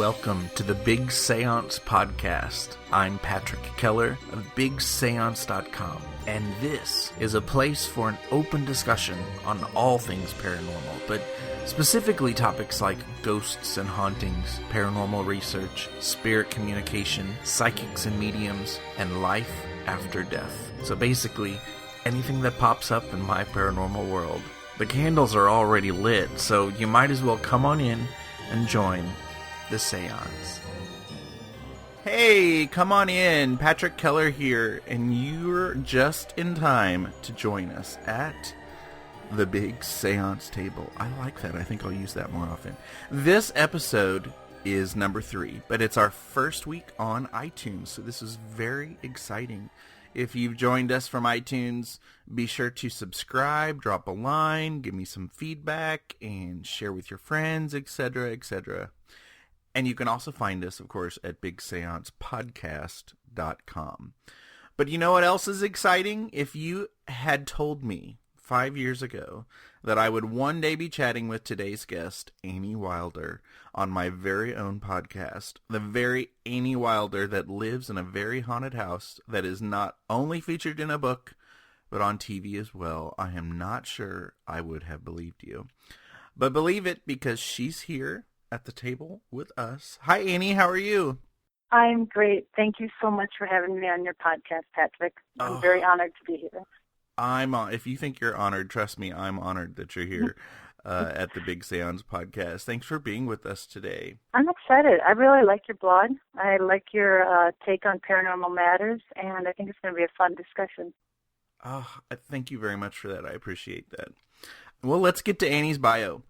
welcome to the Big Séance podcast. I'm Patrick Keller of BigSéance.com, and this is a place for an open discussion on all things paranormal, but specifically topics like ghosts and hauntings, paranormal research, spirit communication, psychics and mediums, and life after death. So basically, anything that pops up in my paranormal world. The candles are already lit, so you might as well come on in and join the Séance. Hey, come on in. Patrick Keller here, and you're just in time to join us at the Big Séance table. I like that. I think I'll use that more often. This episode is number 3, but it's our first week on iTunes, so this is very exciting. If you've joined us from iTunes, be sure to subscribe, drop a line, give me some feedback, and share with your friends, etc., etc. And you can also find us, of course, at BigSeancePodcast.com. But you know what else is exciting? If you had told me 5 years ago that I would one day be chatting with today's guest, Annie Wilder, on my very own podcast, the very Annie Wilder that lives in a very haunted house that is not only featured in a book, but on TV as well, I am not sure I would have believed you. But believe it, because she's here at the table with us. Hi, Annie. How are you? I'm great. Thank you so much for having me on your podcast, Patrick. I'm very honored to be here. If you think you're honored, trust me, I'm honored that you're here at the Big Séance podcast. Thanks for being with us today. I'm excited. I really like your blog. I like your take on paranormal matters, and I think it's going to be a fun discussion. Thank you very much for that. I appreciate that. Well, let's get to Annie's bio.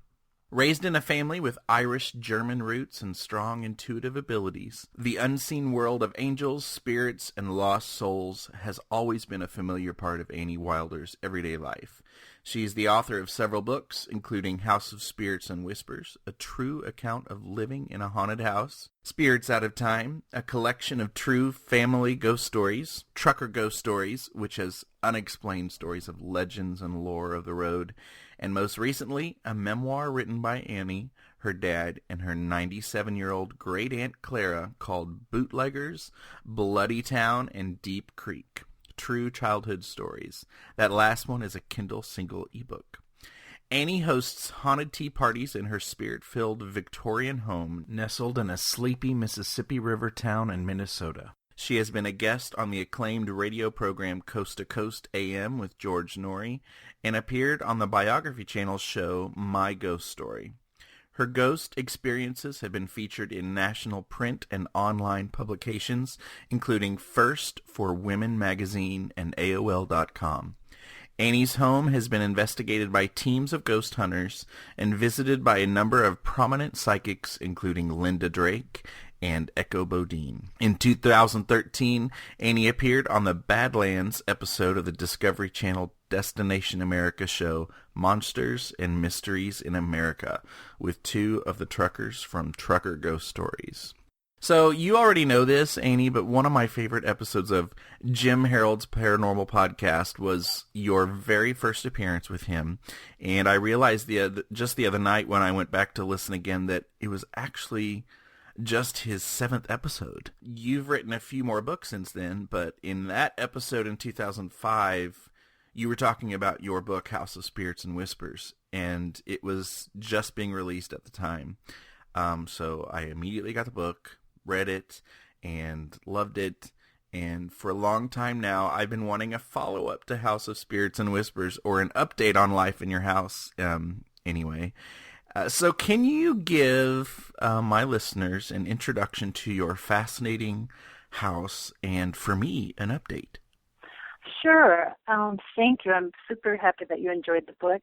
Raised in a family with Irish-German roots and strong intuitive abilities, the unseen world of angels, spirits, and lost souls has always been a familiar part of Annie Wilder's everyday life. She is the author of several books, including House of Spirits and Whispers, a true account of living in a haunted house, Spirits Out of Time, a collection of true family ghost stories, Trucker Ghost Stories, which has unexplained stories of legends and lore of the road, and most recently, a memoir written by Annie, her dad, and her 97-year-old great-aunt Clara called Bootleggers, Bloody Town, and Deep Creek, True Childhood Stories. That last one is a Kindle single ebook. Annie hosts haunted tea parties in her spirit-filled Victorian home nestled in a sleepy Mississippi River town in Minnesota. She has been a guest on the acclaimed radio program Coast to Coast AM with George Norrie and appeared on the Biography Channel's show My Ghost Story. Her ghost experiences have been featured in national print and online publications, including First for Women magazine and AOL.com. Annie's home has been investigated by teams of ghost hunters and visited by a number of prominent psychics, including Linda Drake and Echo Bodine. In 2013, Annie appeared on the Badlands episode of the Discovery Channel Destination America show Monsters and Mysteries in America with 2 of the truckers from Trucker Ghost Stories. So you already know this, Annie, but one of my favorite episodes of Jim Harold's Paranormal Podcast was your very first appearance with him. And I realized just the other night when I went back to listen again that it was actually just his 7th episode. You've written a few more books since then, but in that episode in 2005, you were talking about your book, House of Spirits and Whispers, and it was just being released at the time. So I immediately got the book, read it, and loved it. And for a long time now, I've been wanting a follow-up to House of Spirits and Whispers, or an update on life in your house, anyway. So can you give my listeners an introduction to your fascinating house, and for me, an update? Sure. Thank you. I'm super happy that you enjoyed the book.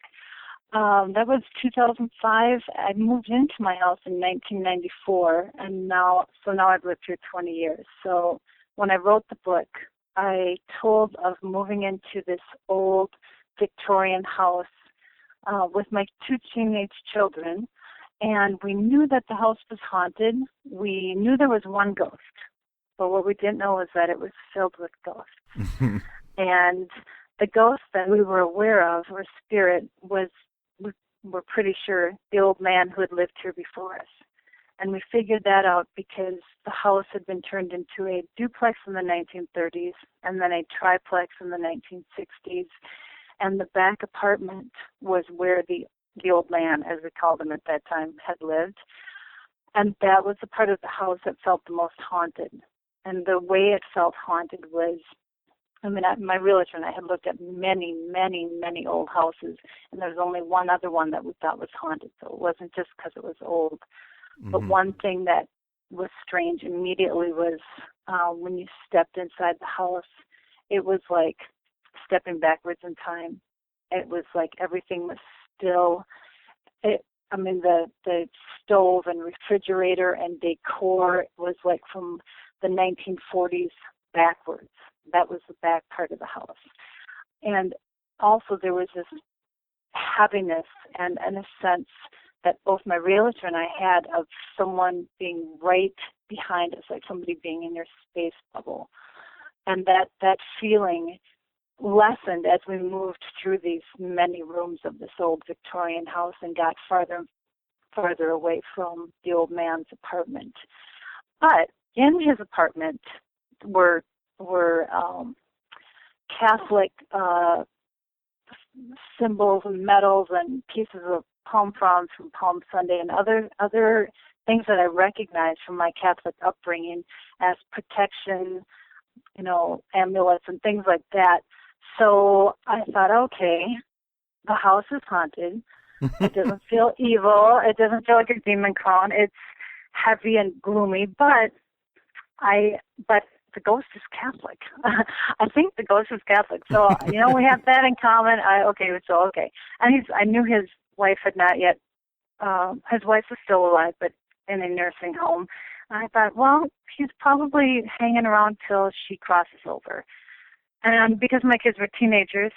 That was 2005. I moved into my house in 1994, and now I've lived here 20 years. So when I wrote the book, I told of moving into this old Victorian house with my 2 teenage children, and we knew that the house was haunted. We knew there was one ghost, but what we didn't know was that it was filled with ghosts. And the ghost that we were aware of, or spirit, was, we're pretty sure, the old man who had lived here before us. And we figured that out because the house had been turned into a duplex in the 1930s and then a triplex in the 1960s. And the back apartment was where the old man, as we called him at that time, had lived. And that was the part of the house that felt the most haunted. And the way it felt haunted was, my realtor and I had looked at many, many, many old houses, and there was only one other one that we thought was haunted. So it wasn't just because it was old. But one thing that was strange immediately was when you stepped inside the house, it was like stepping backwards in time. It was like everything was still. The stove and refrigerator and decor was like from the 1940s backwards. That was the back part of the house. And also there was this heaviness and a sense that both my realtor and I had of someone being right behind us, like somebody being in your space bubble. And that feeling lessened as we moved through these many rooms of this old Victorian house and got farther and farther away from the old man's apartment. But in his apartment were Catholic symbols and medals and pieces of palm fronds from Palm Sunday and other things that I recognized from my Catholic upbringing as protection, amulets and things like that. So I thought, okay, the house is haunted. It doesn't feel evil. It doesn't feel like a demon clown. It's heavy and gloomy, but the ghost is Catholic. I think the ghost is Catholic. So, we have that in common. Okay. And I knew his wife had not yet, his wife was still alive, but in a nursing home. And I thought, well, he's probably hanging around till she crosses over. And because my kids were teenagers,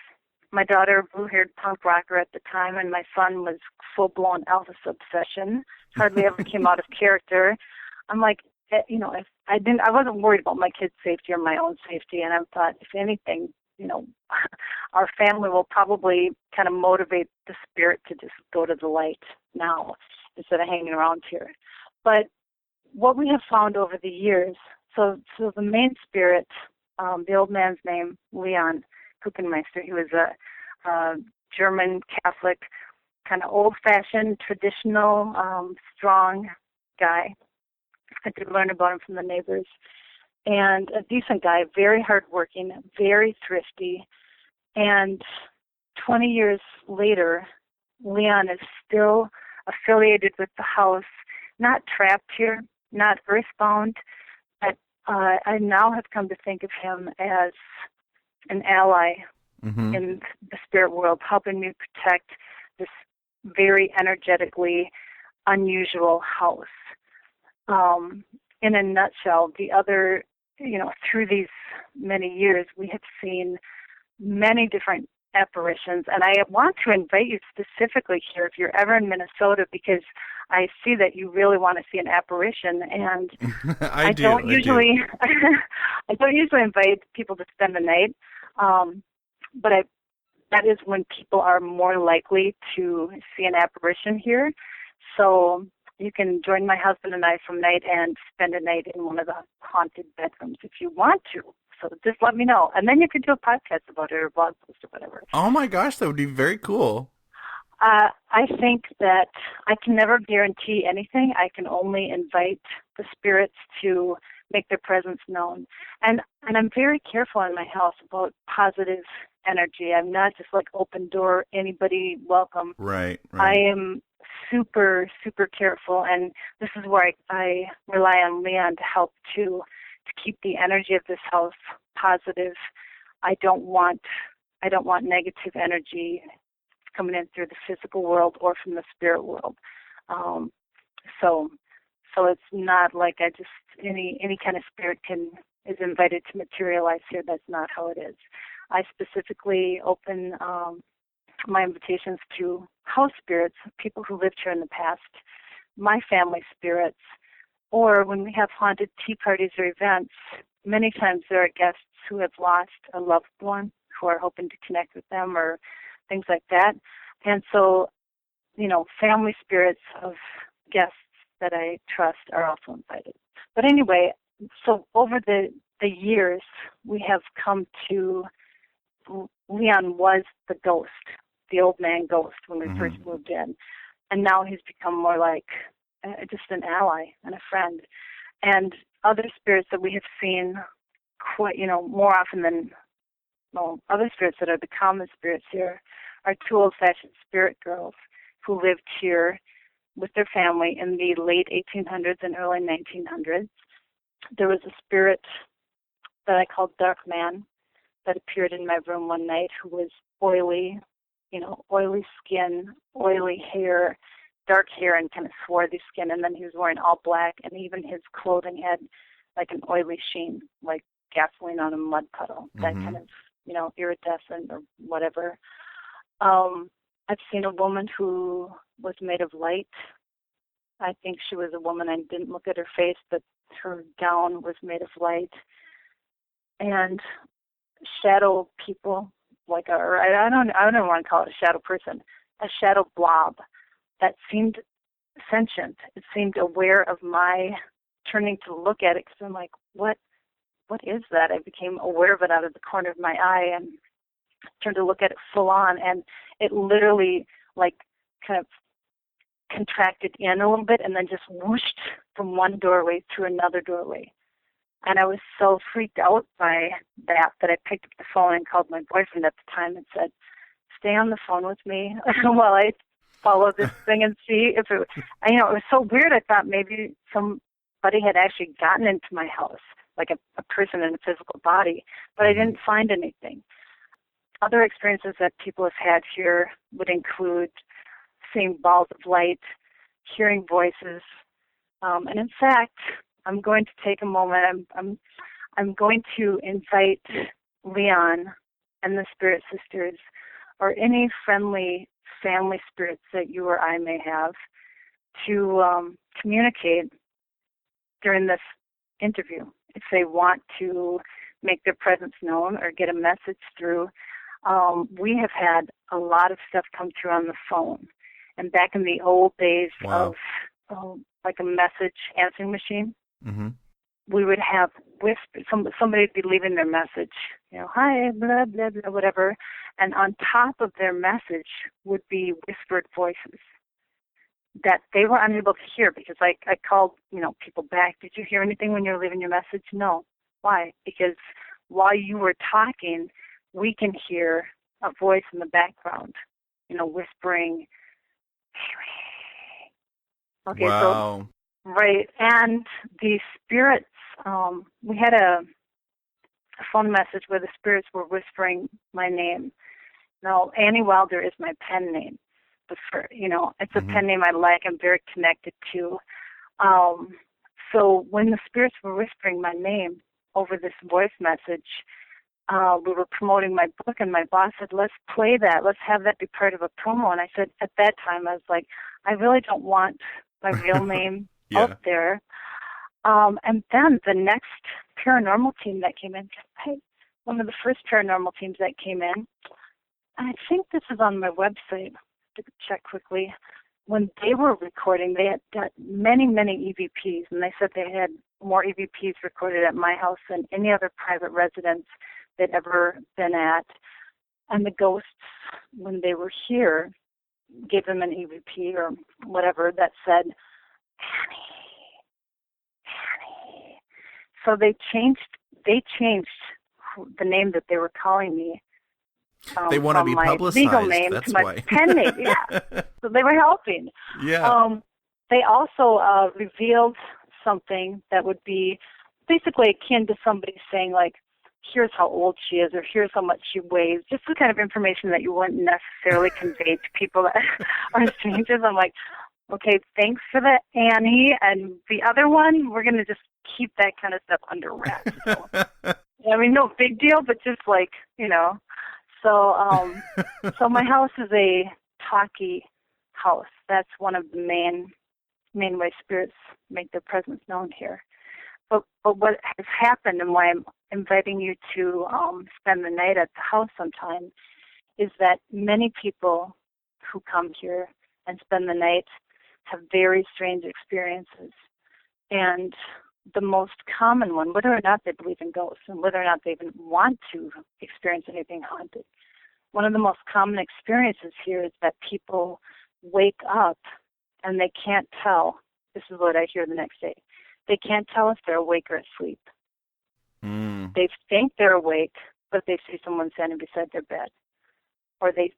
my daughter, blue-haired punk rocker at the time, and my son was full-blown Elvis obsession, hardly ever came out of character. I'm like, if I wasn't worried about my kids' safety or my own safety, and I thought, if anything, our family will probably kind of motivate the spirit to just go to the light now instead of hanging around here. But what we have found over the years, so the main spirit, the old man's name, Leon Kuchenmeister, he was a German Catholic, kind of old-fashioned, traditional, strong guy. I did learn about him from the neighbors. And a decent guy, very hardworking, very thrifty. And 20 years later, Leon is still affiliated with the house, not trapped here, not earthbound, but I now have come to think of him as an ally in the spirit world, helping me protect this very energetically unusual house. In a nutshell, the other, through these many years, we have seen many different apparitions, and I want to invite you specifically here if you're ever in Minnesota, because I see that you really want to see an apparition, and I don't usually invite people to spend the night, but that is when people are more likely to see an apparition here. So you can join my husband and I from night and spend a night in one of the haunted bedrooms if you want to. So just let me know. And then you could do a podcast about it or a blog post or whatever. Oh my gosh, that would be very cool. I think that I can never guarantee anything. I can only invite the spirits to make their presence known. And I'm very careful in my house about positive energy. I'm not just like open door, anybody welcome. Right. I am super, super careful, and this is where I rely on Leon to help to keep the energy of this house positive. I don't want negative energy coming in through the physical world or from the spirit world. So it's not like I just any kind of spirit is invited to materialize here. That's not how it is. I specifically open my invitations to house spirits, people who lived here in the past, my family spirits, or when we have haunted tea parties or events, many times there are guests who have lost a loved one who are hoping to connect with them or things like that. And so, family spirits of guests that I trust are also invited. But anyway, so over the years, we have come to, Leon was the ghost, the old man ghost when we first moved in. And now he's become more like just an ally and a friend. And other spirits that we have seen quite, more often than, other spirits that are the common spirits here are two old-fashioned spirit girls who lived here with their family in the late 1800s and early 1900s. There was a spirit that I called Dark Man that appeared in my room one night who was oily, oily skin, oily hair, dark hair, and kind of swarthy skin, and then he was wearing all black, and even his clothing had like an oily sheen, like gasoline on a mud puddle, that kind of, iridescent or whatever. I've seen a woman who was made of light. I think she was a woman. I didn't look at her face, but her gown was made of light. And shadow people, I don't want to call it a shadow person, a shadow blob that seemed sentient. It seemed aware of my turning to look at it because I'm like, what is that? I became aware of it out of the corner of my eye and turned to look at it full on, and it literally kind of contracted in a little bit and then just whooshed from one doorway to another doorway. And I was so freaked out by that I picked up the phone and called my boyfriend at the time and said, stay on the phone with me while I follow this thing and see if it was so weird. I thought maybe somebody had actually gotten into my house, like a person in a physical body, but I didn't find anything. Other experiences that people have had here would include seeing balls of light, hearing voices, and in fact, I'm going to take a moment. I'm going to invite Leon and the Spirit Sisters, or any friendly family spirits that you or I may have, to communicate during this interview. If they want to make their presence known or get a message through, we have had a lot of stuff come through on the phone. And back in the old days of like a message answering machine, we would have somebody would be leaving their message, hi, blah, blah, blah, whatever. And on top of their message would be whispered voices that they were unable to hear because I called, people back. Did you hear anything when you were leaving your message? No. Why? Because while you were talking, we can hear a voice in the background, whispering. Okay, wow. So, right. And the spirits, we had a phone message where the spirits were whispering my name. Now, Annie Wilder is my pen name. But it's a pen name I like. I'm very connected to. So when the spirits were whispering my name over this voice message, we were promoting my book, and my boss said, let's play that. Let's have that be part of a promo. And I said, at that time, I was like, I really don't want my real name out there. And then the next paranormal team that came in, one of the first paranormal teams that came in, I think this is on my website, to check quickly. When they were recording, they had got many, many EVPs, and they said they had more EVPs recorded at my house than any other private residence they'd ever been at. And the ghosts, when they were here, gave them an EVP or whatever that said, Annie. So they changed the name that they were calling me. They want to be publicized. Legal name that's to my why. pen name, yeah. So they were helping. Yeah. They also revealed something that would be basically akin to somebody saying, like, here's how old she is, or here's how much she weighs, just the kind of information that you wouldn't necessarily convey to people that are strangers. I'm like, okay, thanks for that, Annie. And the other one, we're going to just keep that kind of stuff under wraps. So, no big deal, but just like, So, so my house is a talkie house. That's one of the main ways spirits make their presence known here. But what has happened, and why I'm inviting you to spend the night at the house sometime, is that many people who come here and spend the night have very strange experiences. And the most common one, whether or not they believe in ghosts and whether or not they even want to experience anything haunted, one of the most common experiences here is that people wake up and they can't tell. This is what I hear the next day. They can't tell if they're awake or asleep. Mm. They think they're awake, but they see someone standing beside their bed. Or they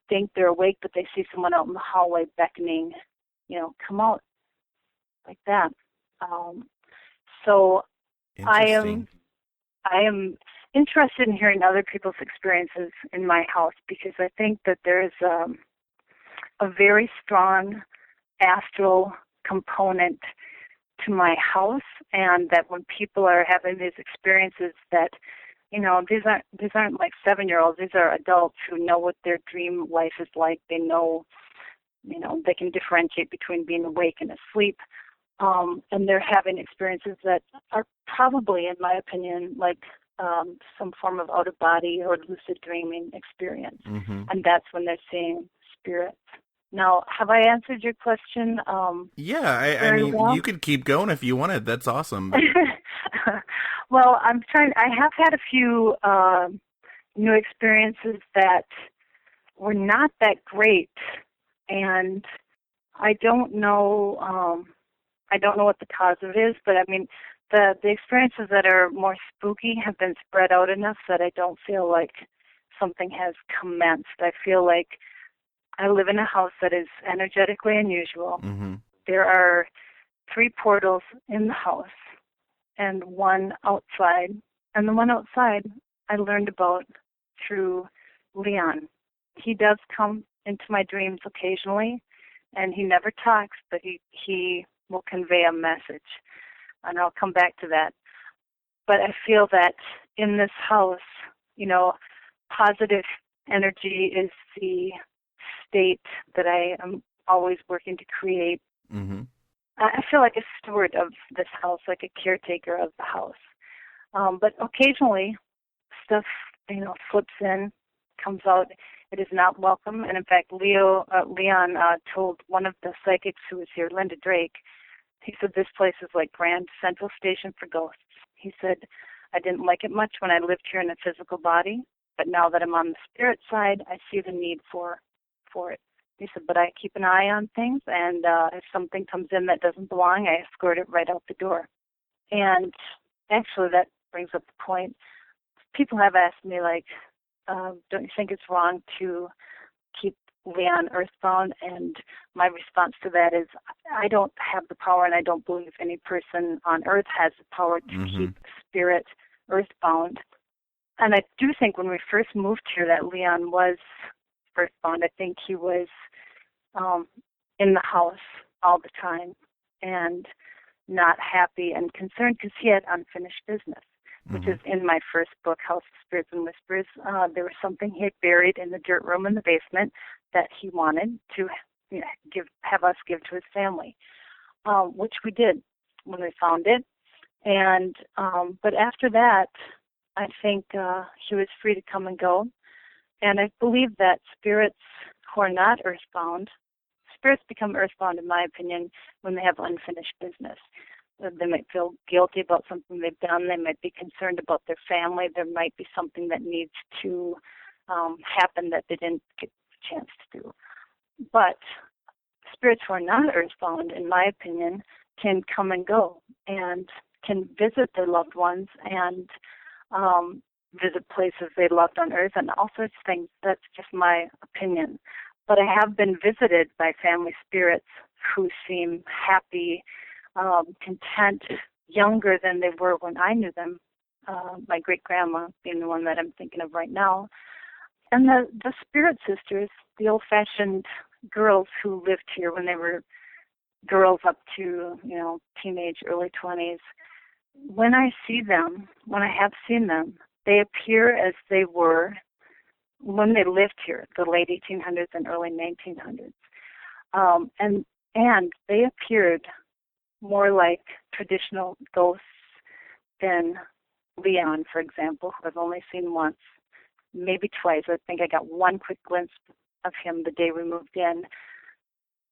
think they're awake, but they see someone out in the hallway beckoning, come out, like that. So I am interested in hearing other people's experiences in my house, because I think that there is a very strong astral component to my house, and that when people are having these experiences, that these aren't like 7-year-olds. These are adults who know what their dream life is like. They know, they can differentiate between being awake and asleep. And they're having experiences that are probably, in my opinion, like some form of out-of-body or lucid dreaming experience. Mm-hmm. And that's when they're seeing spirits. Now, have I answered your question? Yeah, I mean, well? You could keep going if you wanted. That's awesome. Well, I have had a few new experiences that were not that great, and I don't know what the cause of it is, but I mean, the experiences that are more spooky have been spread out enough that I don't feel like something has commenced. I feel like I live in a house that is energetically unusual. Mm-hmm. There are 3 portals in the house and 1 outside. And the one outside I learned about through Leon. He does come into my dreams occasionally, and he never talks, but he will convey a message. And I'll come back to that. But I feel that in this house, positive energy is the state that I am always working to create. Mm-hmm. I feel like a steward of this house, like a caretaker of the house. But occasionally, stuff, slips in, comes out. It is not welcome. And in fact, Leon told one of the psychics who was here, Linda Drake, he said, this place is like Grand Central Station for ghosts. He said, I didn't like it much when I lived here in a physical body, but now that I'm on the spirit side, I see the need for it. He said, but I keep an eye on things, and if something comes in that doesn't belong, I escort it right out the door. And actually, that brings up the point. People have asked me, like, don't you think it's wrong to keep Leon earthbound? And my response to that is, I don't have the power, and I don't believe any person on earth has the power to keep spirit earthbound. And I do think when we first moved here that Leon was earthbound. I think he was in the house all the time and not happy and concerned because he had unfinished business, which is in my first book, House of Spirits and Whispers. There was something he had buried in the dirt room in the basement that he wanted to have us give to his family, which we did when we found it. And but after that, I think he was free to come and go. And I believe that spirits who are not earthbound, spirits become earthbound, in my opinion, when they have unfinished business. They might feel guilty about something they've done. They might be concerned about their family. There might be something that needs to happen that they didn't get a chance to do. But spirits who are not earthbound, in my opinion, can come and go and can visit their loved ones and visit places they loved on earth and all sorts of things. That's just my opinion. But I have been visited by family spirits who seem happy, content, younger than they were when I knew them, my great-grandma being the one that I'm thinking of right now. And the spirit sisters, the old-fashioned girls who lived here when they were girls up to, teenage, early 20s, when I see them, when I have seen them, they appear as they were when they lived here, the late 1800s and early 1900s. And they appeared more like traditional ghosts than Leon, for example, who I've only seen once, maybe twice. I think I got one quick glimpse of him the day we moved in.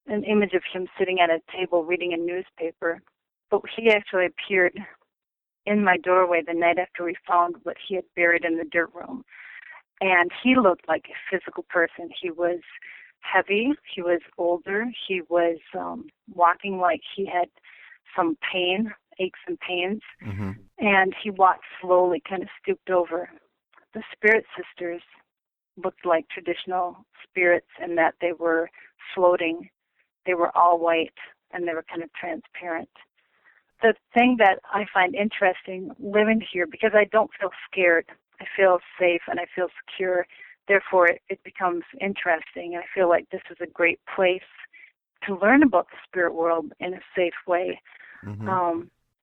an image of him sitting at a table reading a newspaper. But he actually appeared in my doorway the night after we found what he had buried in the dirt room. And he looked like a physical person. He was heavy. He was older. He was walking like he had some pain, aches and pains. Mm-hmm. And he walked slowly, kind of stooped over. The spirit sisters looked like traditional spirits in that they were floating. They were all white, and they were kind of transparent. The thing that I find interesting living here, because I don't feel scared, I feel safe and I feel secure, therefore it becomes interesting. I feel like this is a great place to learn about the spirit world in a safe way, Mm-hmm.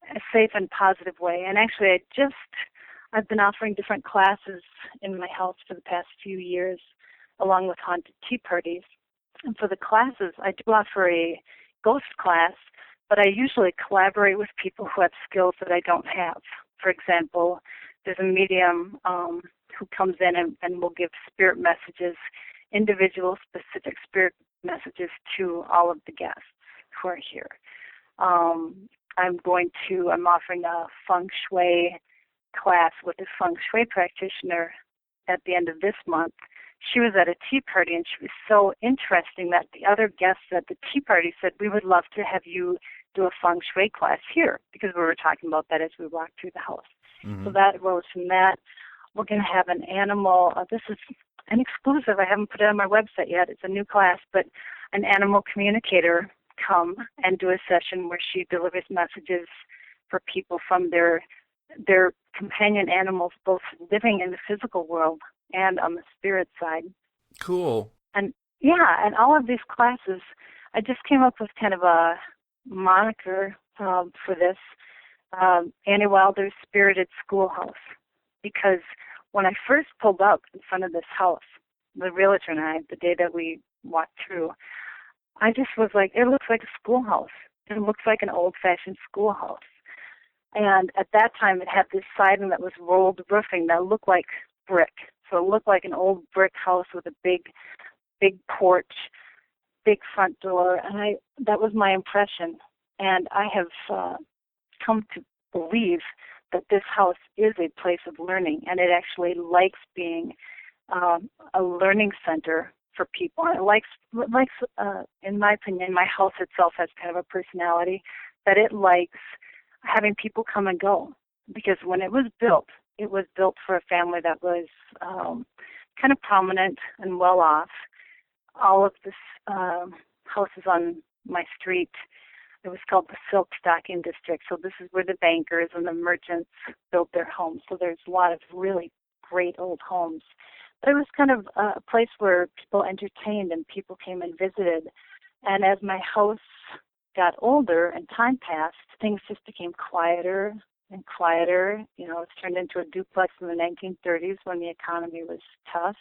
A safe and positive way. And actually I've been offering different classes in my house for the past few years, along with haunted tea parties. And for the classes, I do offer a ghost class, but I usually collaborate with people who have skills that I don't have. For example, there's a medium who comes in and will give spirit messages, individual specific spirit messages to all of the guests who are here. I'm offering a feng shui class with a feng shui practitioner at the end of this month. She was at a tea party, and she was so interesting that the other guests at the tea party said, we would love to have you do a feng shui class here, because we were talking about that as we walked through the house. Mm-hmm. So that arose from that. We're going to have an animal. This is an exclusive. I haven't put it on my website yet. It's a new class, but an animal communicator come and do a session where she delivers messages for people from their companion animals, both living in the physical world and on the spirit side. Cool. And yeah, and all of these classes, I just came up with kind of a moniker for this, Annie Wilder's Spirited Schoolhouse, because when I first pulled up in front of this house, the realtor and I, the day that we walked through, I just was like, it looks like a schoolhouse. It looks like an old-fashioned schoolhouse. And at that time, it had this siding that was rolled roofing that looked like brick. So it looked like an old brick house with a big porch, big front door. And that was my impression. And I have come to believe that this house is a place of learning, and it actually likes being a learning center for people. It likes, in my opinion, my house itself has kind of a personality that it likes having people come and go. Because when it was built for a family that was kind of prominent and well off. All of this houses on my street, it was called the Silk Stocking District. So this is where the bankers and the merchants built their homes. So there's a lot of really great old homes. But it was kind of a place where people entertained and people came and visited. And as my house got older and time passed, things just became quieter and quieter. You know, it was turned into a duplex in the 1930s when the economy was tough.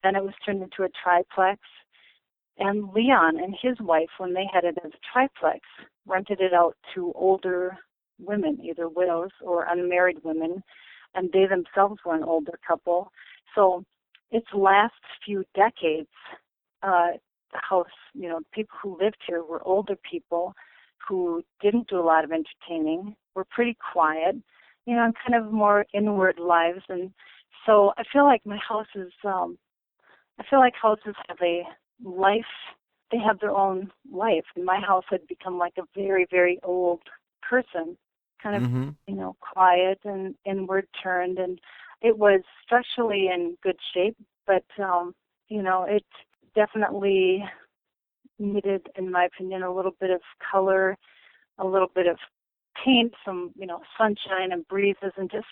Then it was turned into a triplex. And Leon and his wife, when they had it as a triplex, rented it out to older women, either widows or unmarried women, and they themselves were an older couple. So its last few decades, the house, you know, people who lived here were older people who didn't do a lot of entertaining, were pretty quiet, you know, and kind of more inward lives. And so I feel like my house is, I feel like houses have a life, they have their own life. And my house had become like a very, very old person, kind of, you know, quiet and inward turned. And it was structurally in good shape, but, you know, it definitely needed, in my opinion, a little bit of color, a little bit of paint, some, you know, sunshine and breezes, and just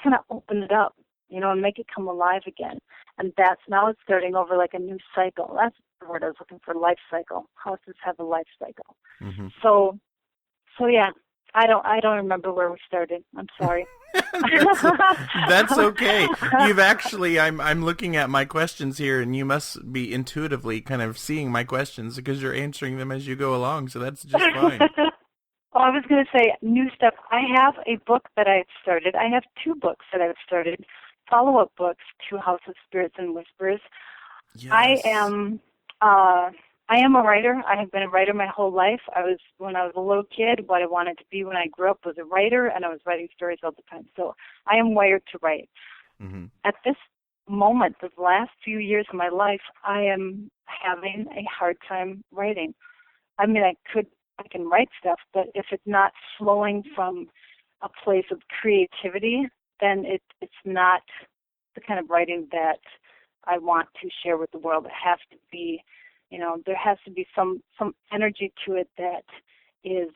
kind of open it up, you know, and make it come alive again. And that's, now it's starting over like a new cycle. That's the word I was looking for, life cycle. Houses have a life cycle. So yeah, I don't remember where we started. I'm sorry. That's okay. You've actually, I'm looking at my questions here, and you must be intuitively kind of seeing my questions because you're answering them as you go along, so that's just fine. Oh, I was going to say new stuff. I have a book that I've started. I have 2 books that I've started, follow-up books to House of Spirits and Whispers. Yes. I am I am a writer. I have been a writer my whole life. When I was a little kid, what I wanted to be when I grew up was a writer, and I was writing stories all the time. So I am wired to write. Mm-hmm. At this moment, the last few years of my life, I am having a hard time writing. I mean, I can write stuff, but if it's not flowing from a place of creativity, then it's not the kind of writing that I want to share with the world. It has to be, there has to be some energy to it that is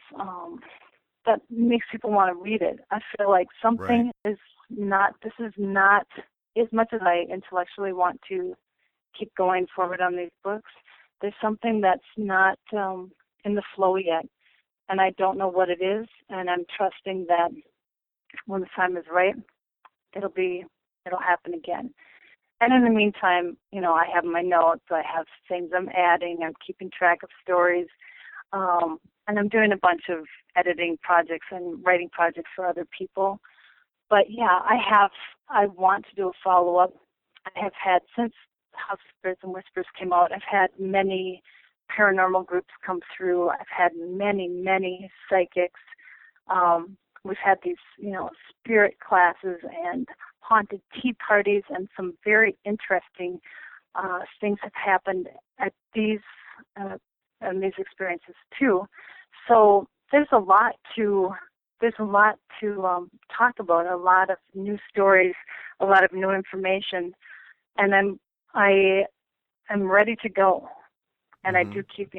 that makes people want to read it. I feel like something is not. This is not as much as I intellectually want to keep going forward on these books. There's something that's not in the flow yet, and I don't know what it is. And I'm trusting that when the time is right, it'll happen again. And in the meantime, I have my notes, I have things I'm adding, I'm keeping track of stories, and I'm doing a bunch of editing projects and writing projects for other people. But yeah, I want to do a follow-up. I have had, since House of Spirits and Whispers came out, I've had many paranormal groups come through. I've had many psychics. We've had these, spirit classes and haunted tea parties, and some very interesting things have happened at these experiences too. So there's a lot to talk about, a lot of new stories, a lot of new information, and I am ready to go. And I do keep,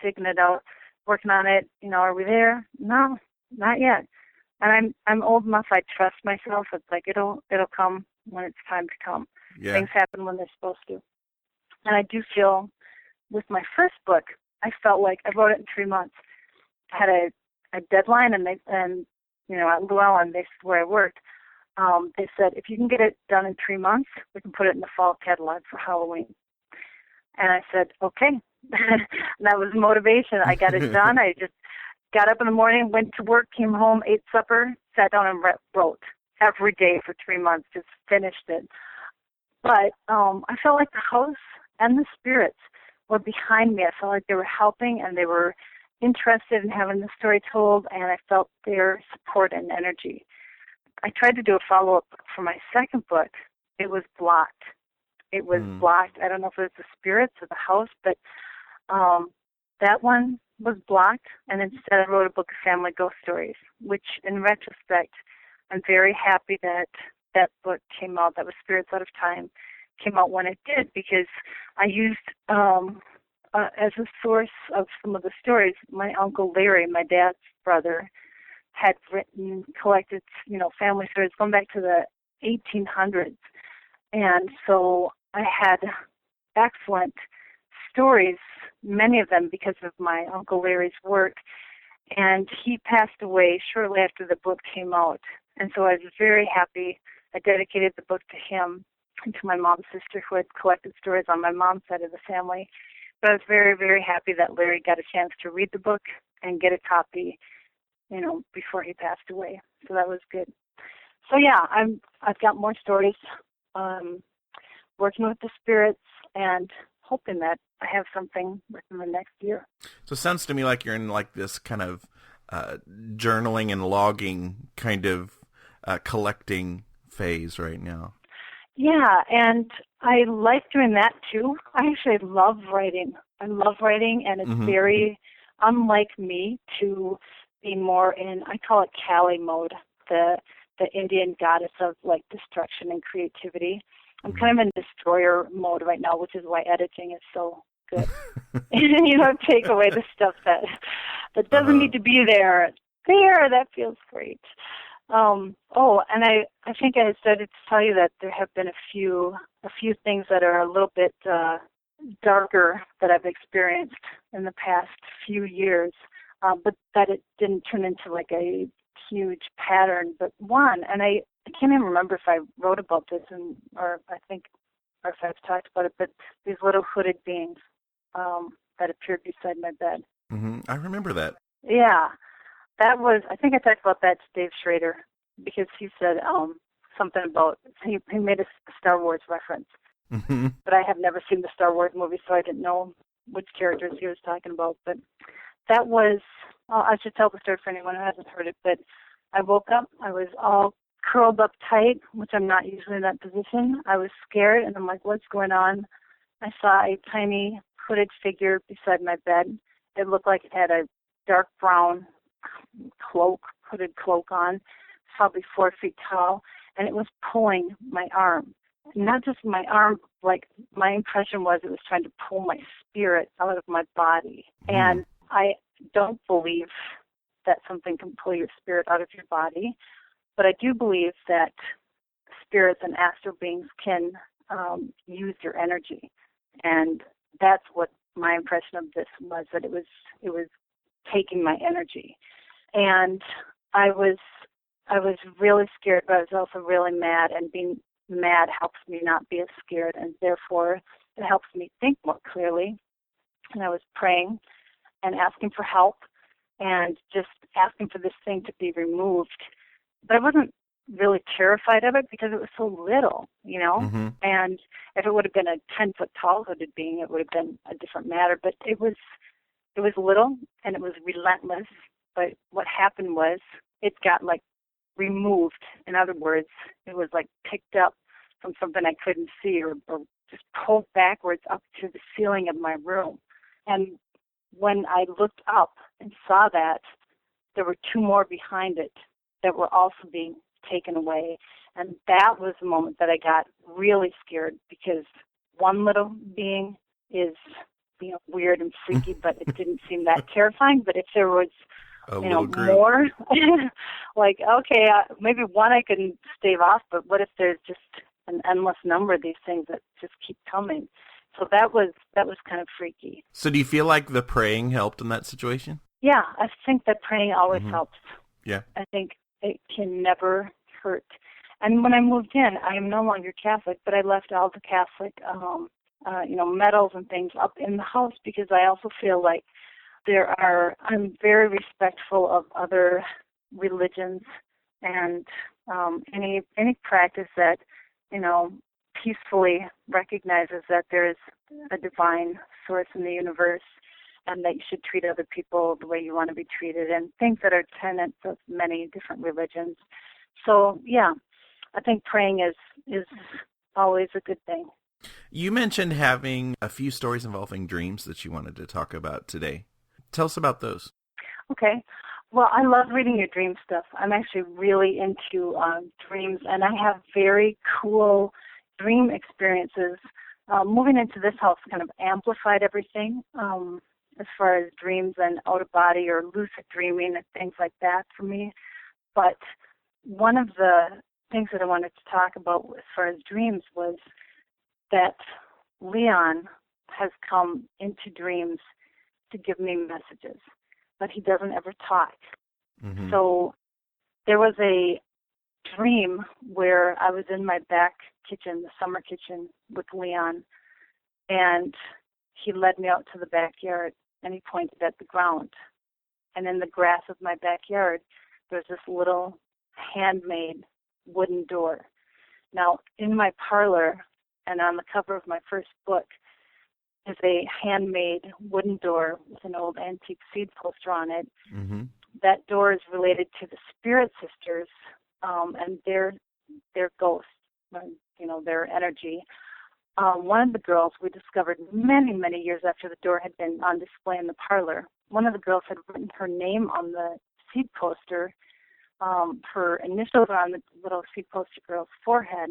taking it out, working on it. Are we there? No, not yet. And I'm old enough. I trust myself. It's like it'll come when it's time to come. Yeah. Things happen when they're supposed to. And I do feel, with my first book, I felt like I wrote it in 3 months. I had a deadline, and at Llewellyn, where I worked, they said, if you can get it done in 3 months, we can put it in the fall catalog for Halloween. And I said, okay. And that was motivation. I got it done. I just got up in the morning, went to work, came home, ate supper, sat down and wrote every day for 3 months, just finished it. But I felt like the house and the spirits were behind me. I felt like they were helping, and they were interested in having the story told, and I felt their support and energy. I tried to do a follow-up for my second book. It was blocked. It was blocked. I don't know if it was the spirits or the house, but that one was blocked, and instead I wrote a book of family ghost stories, which in retrospect, I'm very happy that that book came out, that was Spirits Out of Time, came out when it did, because I used, as a source of some of the stories, my Uncle Larry, my dad's brother, had collected, family stories going back to the 1800s. And so I had excellent stories, many of them because of my Uncle Larry's work. And he passed away shortly after the book came out. And so I was very happy. I dedicated the book to him and to my mom's sister, who had collected stories on my mom's side of the family. But I was very, very happy that Larry got a chance to read the book and get a copy, before he passed away. So that was good. So yeah, I've got more stories, working with the spirits, and hoping that I have something within the next year. So it sounds to me like you're in like this kind of journaling and logging kind of collecting phase right now. Yeah, and I like doing that too. I actually love writing. I love writing, and it's very unlike me to be more in, I call it Kali mode, the Indian goddess of like destruction and creativity. I'm kind of in destroyer mode right now, which is why editing is so good. Take away the stuff that doesn't need to be there. That feels great. And I think I started to tell you that there have been a few things that are a little bit darker that I've experienced in the past few years, but that it didn't turn into like a huge pattern, but one. And I can't even remember if I wrote about this, or if I've talked about it, but these little hooded beings that appeared beside my bed. I remember that. Yeah. That was, I think I talked about that to Dave Schrader, because he said something about, he made a Star Wars reference. But I have never seen the Star Wars movie, so I didn't know which characters he was talking about, but that was, I should tell the story for anyone who hasn't heard it, but I woke up, I was all curled up tight, which I'm not usually in that position. I was scared, and I'm like, what's going on? I saw a tiny hooded figure beside my bed. It looked like it had a dark brown cloak, hooded cloak on, probably 4 feet tall, and it was pulling my arm. Not just my arm, like my impression was it was trying to pull my spirit out of my body. And I don't believe that something can pull your spirit out of your body, but I do believe that spirits and astral beings can use your energy. And that's what my impression of this was, that it was taking my energy. And I was really scared, but I was also really mad, and being mad helps me not be as scared, and therefore it helps me think more clearly. And I was praying and asking for help and just asking for this thing to be removed. But I wasn't really terrified of it because it was so little, you know? Mm-hmm. And if it would have been a 10-foot tall hooded being, it would have been a different matter. But it was little, and it was relentless. But what happened was it got, like, removed. In other words, it was, like, picked up from something I couldn't see, or just pulled backwards up to the ceiling of my room. And when I looked up and saw that, there were 2 more behind it that were also being taken away. And that was the moment that I got really scared, because one little being is, you know, weird and freaky, but it didn't seem that terrifying. But if there was, you know, more, like, okay, maybe one I can stave off, but what if there's just an endless number of these things that just keep coming? So that was kind of freaky. So do you feel like the praying helped in that situation? Yeah, I think that praying always helps. Yeah. I think it can never hurt. And when I moved in, I am no longer Catholic, but I left all the Catholic, medals and things up in the house, because I also feel like I'm very respectful of other religions, and any practice that, you know, peacefully recognizes that there is a divine source in the universe, and that you should treat other people the way you want to be treated, and things that are tenets of many different religions. So, yeah, I think praying is always a good thing. You mentioned having a few stories involving dreams that you wanted to talk about today. Tell us about those. Okay. Well, I love reading your dream stuff. I'm actually really into dreams, and I have very cool dream experiences. Moving into this house kind of amplified everything as far as dreams and out-of-body or lucid dreaming and things like that for me. But one of the things that I wanted to talk about as far as dreams was that Leon has come into dreams to give me messages, but he doesn't ever talk. Mm-hmm. So there was a dream where I was in my back kitchen, the summer kitchen, with Leon, and he led me out to the backyard, and he pointed at the ground. And in the grass of my backyard, there's this little handmade wooden door. Now, in my parlor and on the cover of my first book is a handmade wooden door with an old antique seed poster on it. Mm-hmm. That door is related to the Spirit Sisters and their ghosts, their energy. One of the girls we discovered many, many years after the door had been on display in the parlor, one of the girls had written her name on the seed poster. Her initials are on the little seed poster girl's forehead,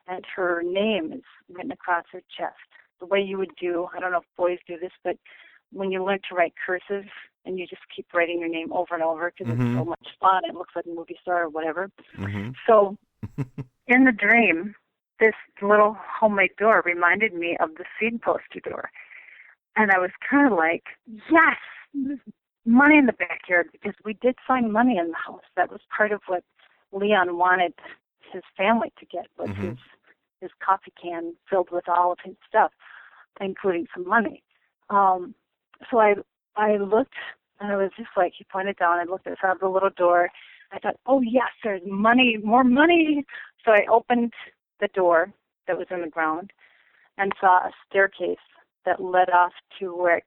and her name is written across her chest. The way you would do, I don't know if boys do this, but when you learn to write cursive and you just keep writing your name over and over because mm-hmm. it's so much fun, it looks like a movie star or whatever. Mm-hmm. So in the dream, this little homemade door reminded me of the seed poster door. And I was kind of like, yes, money in the backyard, because we did find money in the house. That was part of what Leon wanted his family to get, was mm-hmm. his coffee can filled with all of his stuff, including some money. So I looked, and I was just like, he pointed down, I looked at the little door. I thought, oh, yes, there's money, more money. So I opened the door that was in the ground and saw a staircase that led off to where,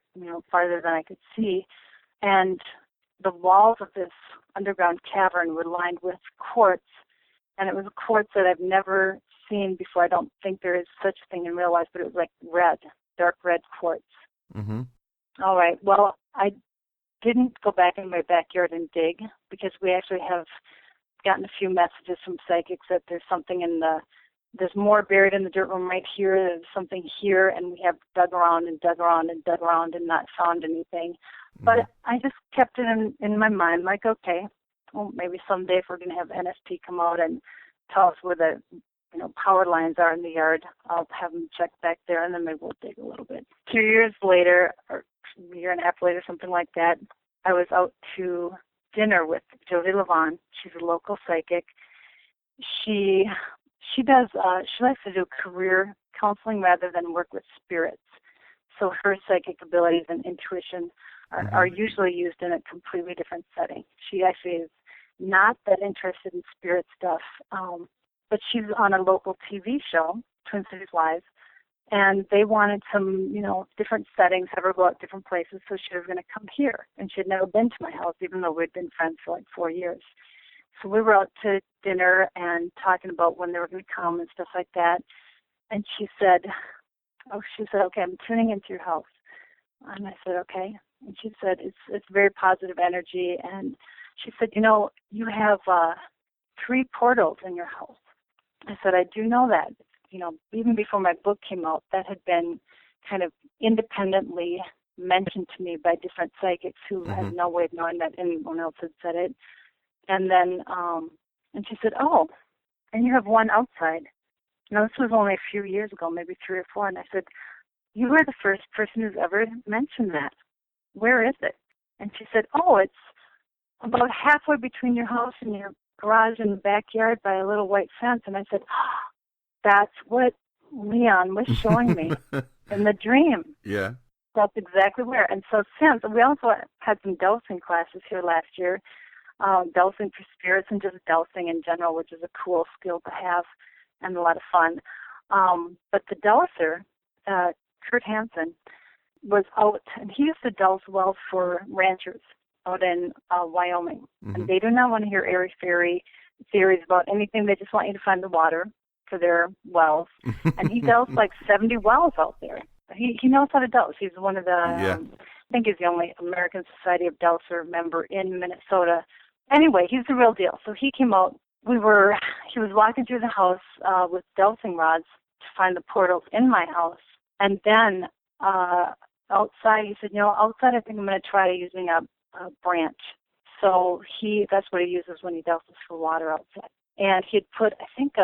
farther than I could see. And the walls of this underground cavern were lined with quartz. And it was a quartz that I've never seen before. I don't think there is such a thing in real life, but it was like red, dark red quartz. Mm-hmm. All right. Well, I didn't go back in my backyard and dig because we actually have gotten a few messages from psychics that there's something there's more buried in the dirt room right here, there's something here, and we have dug around and dug around and dug around and not found anything. Mm-hmm. But I just kept it in my mind, like, okay, well, maybe someday if we're going to have NSP come out and tell us where the power lines are in the yard, I'll have them check back there, and then maybe we'll dig a little bit. 2 years later, or a year and a half later, something like that, I was out to dinner with Jody Levon. She's a local psychic. She likes to do career counseling rather than work with spirits. So her psychic abilities and intuition are usually used in a completely different setting. She actually is not that interested in spirit stuff, but she's on a local TV show, Twin Cities Live, and they wanted some, different settings, have her go out different places, so she was going to come here. And she had never been to my house, even though we'd been friends for like 4 years. So we were out to dinner and talking about when they were going to come and stuff like that. And she said, okay, I'm tuning into your house. And I said, okay. And she said, it's very positive energy. And she said, you have 3 portals in your house. I said, I do know that. Even before my book came out, that had been kind of independently mentioned to me by different psychics who had no way of knowing that anyone else had said it. And then, and she said, oh, and you have 1 outside. This was only a few years ago, maybe 3 or 4. And I said, you are the first person who's ever mentioned that. Where is it? And she said, oh, it's about halfway between your house and your garage in the backyard by a little white fence. And I said, oh, that's what Leon was showing me in the dream. Yeah. That's exactly where. And so since, we also had some dowsing classes here last year, dowsing for spirits and just dowsing in general, which is a cool skill to have and a lot of fun. But the dowser, Kurt Hansen, was out, and he used to douse wells for ranchers out in Wyoming. And they do not want to hear airy-fairy theories about anything. They just want you to find the water for their wells. And he doused like 70 wells out there. He knows how to douse. He's one of the, I think he's the only American Society of Dowser member in Minnesota. Anyway, he's the real deal. So he came out. He was walking through the house with dowsing rods to find the portals in my house. And then outside, he said, outside I think I'm going to try using a branch. So that's what he uses when he douses for water outside. And he'd put, I think,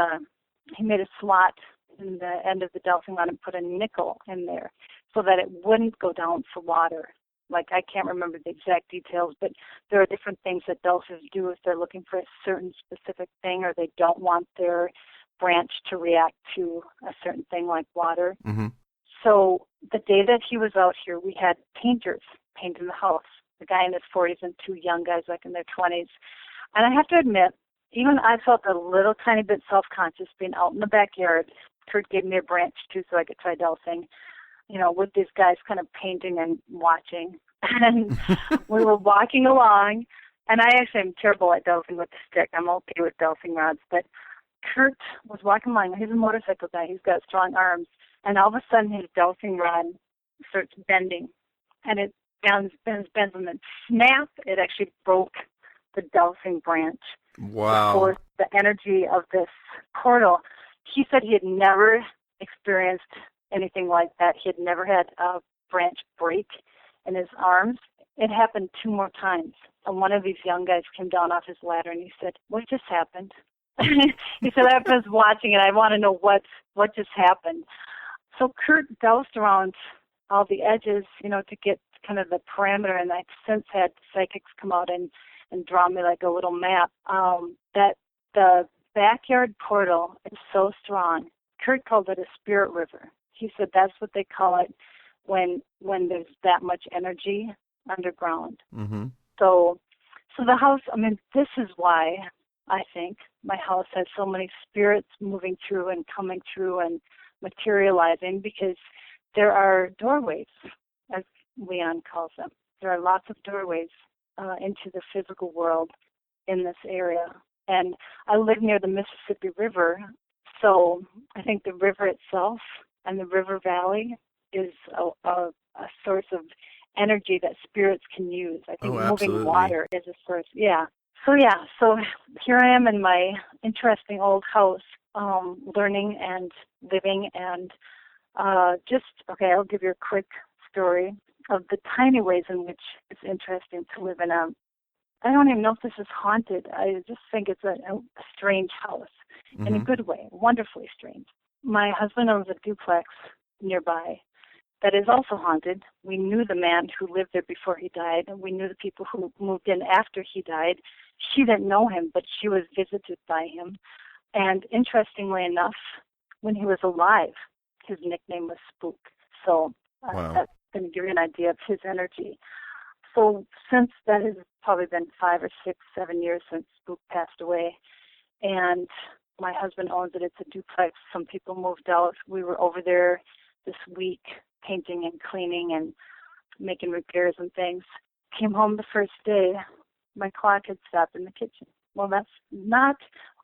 he made a slot in the end of the dowsing rod and put a nickel in there so that it wouldn't go down for water. Like, I can't remember the exact details, but there are different things that dowsers do if they're looking for a certain specific thing or they don't want their branch to react to a certain thing like water. So the day that he was out here, we had painters painting the house, a guy in his 40s and 2 young guys like in their 20s. And I have to admit, even I felt a little tiny bit self-conscious being out in the backyard. Kurt gave me a branch, too, so I could try dowsing, with these guys kind of painting and watching. And we were walking along, and I actually am terrible at dowsing with the stick. I'm okay with dowsing rods. But Kurt was walking along. He's a motorcycle guy. He's got strong arms. And all of a sudden, his dowsing rod starts bending. And it bends, and then snap, it actually broke the dowsing branch. Wow. The force, the energy of this portal. He said he had never experienced anything like that. He had never had a branch break in his arms. It happened 2 more times. And one of these young guys came down off his ladder and he said, what just happened? He said, I was watching it. I want to know what just happened. So Kurt doused around all the edges, to get kind of the parameter. And I've since had psychics come out and draw me like a little map. That the backyard portal is so strong. Kurt called it a spirit river. He said that's what they call it when there's that much energy underground. So the house, this is why I think my house has so many spirits moving through and coming through and materializing, because there are doorways, as Leon calls them. There are lots of doorways into the physical world in this area. And I live near the Mississippi River, so I think the river itself and the river valley is a source of energy that spirits can use. I think moving water is a source. Yeah. So here I am in my interesting old house, learning and living, and I'll give you a quick story of the tiny ways in which it's interesting to live in I don't even know if this is haunted. I just think it's a strange house in a good way, wonderfully strange. My husband owns a duplex nearby that is also haunted. We knew the man who lived there before he died, and we knew the people who moved in after he died. She didn't know him, but she was visited by him. And interestingly enough, when he was alive, his nickname was Spook. So that's going to give you an idea of his energy. So since that has probably been 5 or 6, 7 years since Spook passed away, and my husband owns it. It's a duplex. Some people moved out. We were over there this week painting and cleaning and making repairs and things. Came home the first day. My clock had stopped in the kitchen. Well, that's not,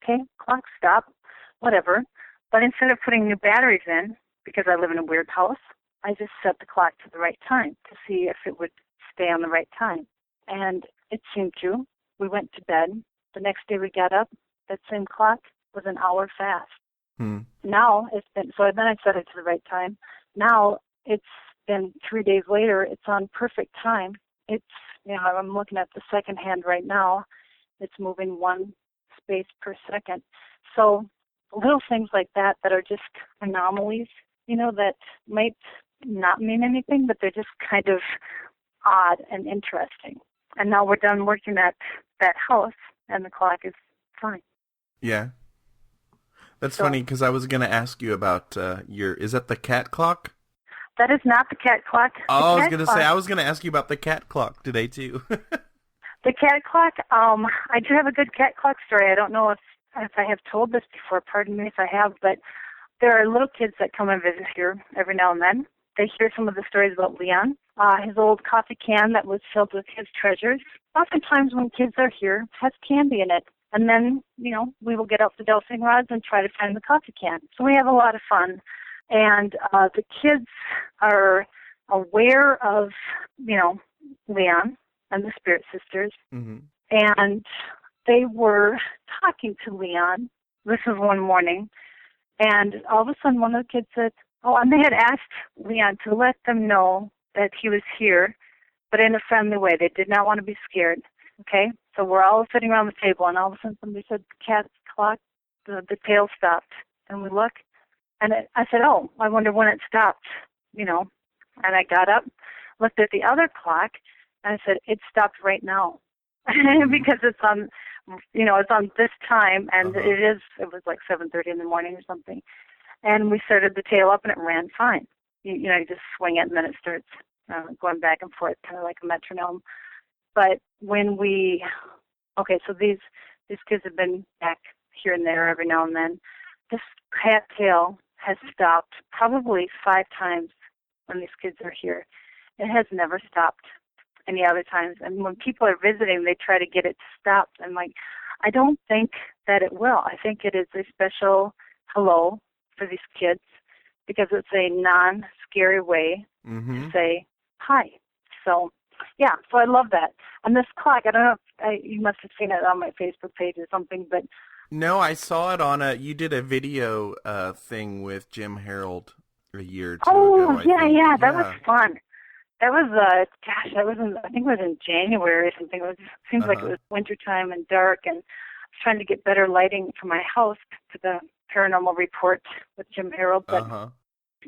okay, clock stopped, whatever. But instead of putting new batteries in, because I live in a weird house, I just set the clock to the right time to see if it would stay on the right time. And it seemed to. We went to bed. The next day we got up. That same clock was an hour fast. Now it's been, so then I set it to the right time. Now it's been 3 days later. It's on perfect time. It's, I'm looking at the second hand right now. It's moving 1 space per second. So little things like that are just anomalies, that might not mean anything, but they're just kind of odd and interesting. And now we're done working at that house, and the clock is fine. Yeah. That's funny, because I was going to ask you about is that the cat clock? That is not the cat clock. I was going to ask you about the cat clock today, too. The cat clock, I do have a good cat clock story. I don't know if I have told this before. Pardon me if I have, but there are little kids that come and visit here every now and then. They hear some of the stories about Leon, his old coffee can that was filled with his treasures. Oftentimes when kids are here, has candy in it. And then, we will get out the dowsing rods and try to find the coffee can. So we have a lot of fun. And the kids are aware of, Leon and the Spirit Sisters. Mm-hmm. And they were talking to Leon. This was one morning. And all of a sudden one of the kids said, and they had asked Leon to let them know that he was here, but in a friendly way. They did not want to be scared. Okay? So we're all sitting around the table, and all of a sudden somebody said, the cat's clock, the tail stopped. And we look, and I said, I wonder when it stopped, And I got up, looked at the other clock, and I said, it stopped right now. Because it's on, it's on this time, and it was like 7:30 in the morning or something. And we started the tail up, and it ran fine. You just swing it, and then it starts going back and forth, kind of like a metronome. But when so these kids have been back here and there every now and then. This cat tail has stopped probably 5 times when these kids are here. It has never stopped any other times. And when people are visiting, they try to get it to stop. I'm like, I don't think that it will. I think it is a special hello for these kids because it's a non-scary way to say hi. So, yeah, so I love that. And this clock, I don't know if you must have seen it on my Facebook page or something, but... No, I saw it on you did a video thing with Jim Harold a year or two ago. That was fun. That was, I think it was in January or something. It seems like it was wintertime and dark, and I was trying to get better lighting for my house for the paranormal report with Jim Harold. But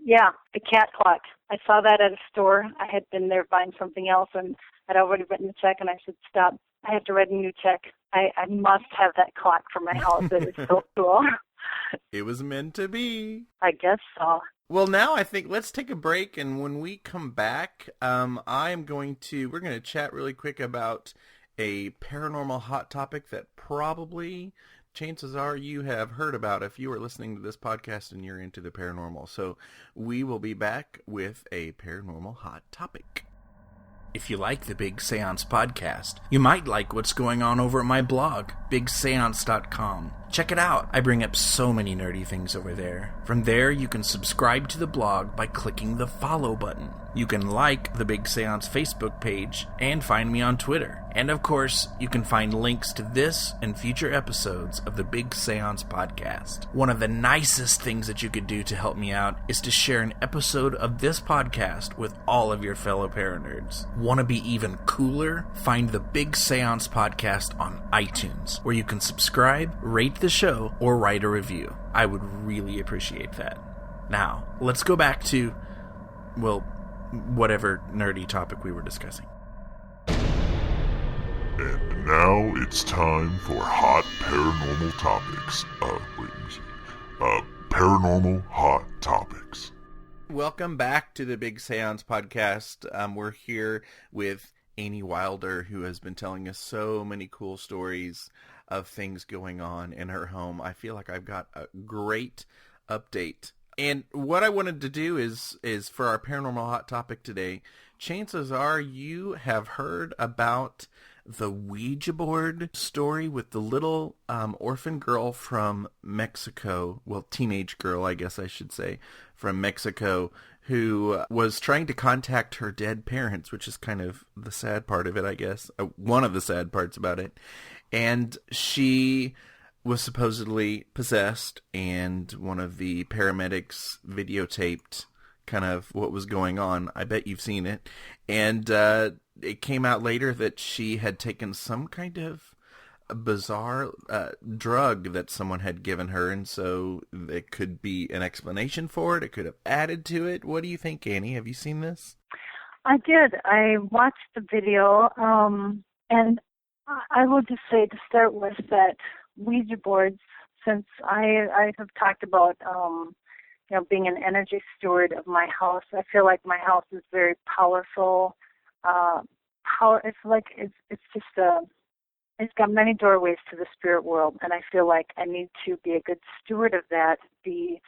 yeah, the cat clock. I saw that at a store. I had been there buying something else, and I'd already written a check, and I said, stop. I have to write a new check. I must have that clock for my house. It is so cool. It was meant to be. I guess so. Well, now I think let's take a break, and when we come back, we're going to chat really quick about a paranormal hot topic that probably chances are you have heard about if you are listening to this podcast and you're into the paranormal. So we will be back with a paranormal hot topic. If you like the Big Séance podcast, you might like what's going on over at my blog, bigseance.com. Check it out. I bring up so many nerdy things over there. From there, you can subscribe to the blog by clicking the follow button. You can like the Big Séance Facebook page and find me on Twitter. And of course, you can find links to this and future episodes of the Big Séance podcast. One of the nicest things that you could do to help me out is to share an episode of this podcast with all of your fellow paranerds. Want to be even cooler? Find the Big Séance podcast on iTunes, where you can subscribe, rate the show, or write a review. I would really appreciate that. Now, let's go back to, well, whatever nerdy topic we were discussing. And now it's time for hot paranormal topics. Paranormal hot topics. Welcome back to the Big Séance podcast. We're here with Annie Wilder, who has been telling us so many cool stories of things going on in her home. I feel like I've got a great update. And what I wanted to do is for our paranormal hot topic today, chances are you have heard about the Ouija board story with the little orphan girl from Mexico, well, teenage girl, I guess I should say, from Mexico, who was trying to contact her dead parents, which is kind of the sad part of it, I guess, one of the sad parts about it. And she was supposedly possessed, and one of the paramedics videotaped kind of what was going on. I bet you've seen it. And it came out later that she had taken some kind of bizarre drug that someone had given her, and so it could be an explanation for it. It could have added to it. What do you think, Annie? Have you seen this? I did. I watched the video, and I will just say to start with that Ouija boards, since I have talked about being an energy steward of my house. I feel like my house is very powerful. It's got many doorways to the spirit world, and I feel like I need to be a good steward of that, be